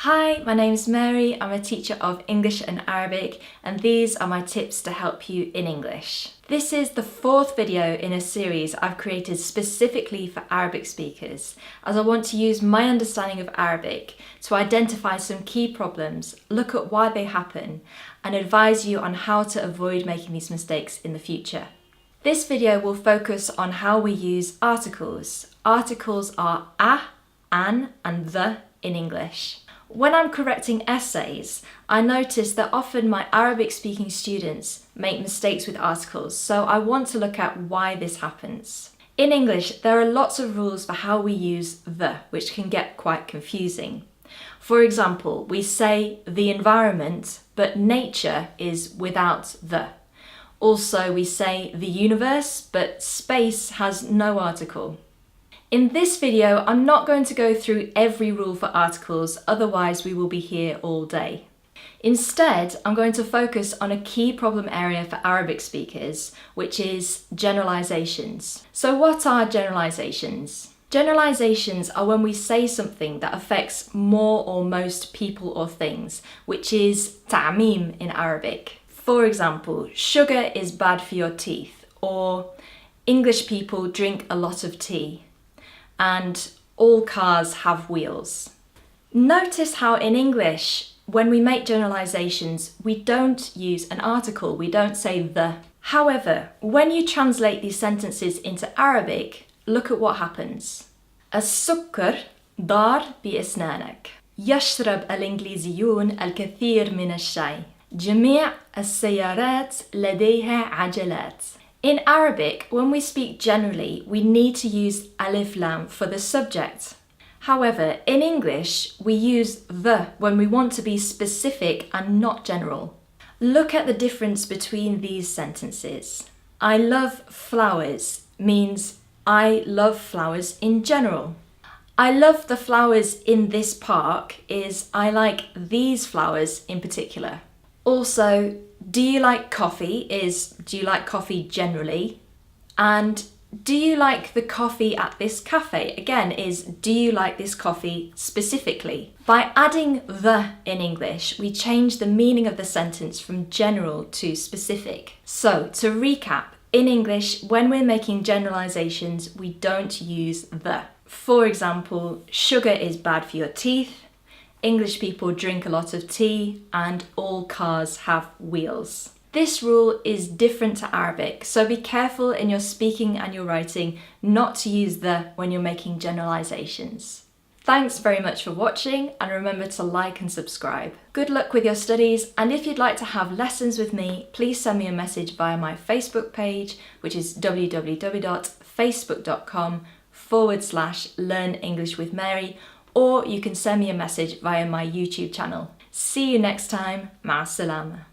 Hi, my name is Mary. I'm a teacher of English and Arabic, and these are my tips to help you in English. This is the fourth video in a series I've created specifically for Arabic speakers, as I want to use my understanding of Arabic to identify some key problems, look at why they happen, and advise you on how to avoid making these mistakes in the future. This video will focus on how we use articles. Articles are a, an, and the in English. When I'm correcting essays, I notice that often my Arabic-speaking students make mistakes with articles, so I want to look at why this happens. In English, there are lots of rules for how we use the, which can get quite confusing. For example, we say the environment, but nature is without the. Also, we say the universe, but space has no article. In this video, I'm not going to go through every rule for articles, otherwise we will be here all day. Instead, I'm going to focus on a key problem area for Arabic speakers, which is generalizations. So what are generalizations? Generalizations are when we say something that affects more or most people or things, which is ta'mim in Arabic. For example, sugar is bad for your teeth, or English people drink a lot of tea, and all cars have wheels. Notice how in English, when we make generalizations, we don't use an article, we don't say the. However, when you translate these sentences into Arabic, look at what happens. السكر ضار بأسنانك. يشرب الإنجليزيون الكثير من الشاي. جميع السيارات لديها عجلات. In Arabic, when we speak generally, we need to use alif lam for the subject. However, in English, we use the when we want to be specific and not general. Look at the difference between these sentences. I love flowers means I love flowers in general. I love the flowers in this park is I like these flowers in particular. Also, do you like coffee is do you like coffee generally? And do you like the coffee at this cafe? Again, is do you like this coffee specifically? By adding the in English, we change the meaning of the sentence from general to specific. So, to recap, in English, when we're making generalizations, we don't use the. For example, sugar is bad for your teeth. English people drink a lot of tea, and all cars have wheels. This rule is different to Arabic, so be careful in your speaking and your writing not to use the when you're making generalizations. Thanks very much for watching, and remember to like and subscribe. Good luck with your studies, and if you'd like to have lessons with me, please send me a message via my Facebook page, which is www.facebook.com/Learn English with Mary, or you can send me a message via my YouTube channel. See you next time. Ma'as salama.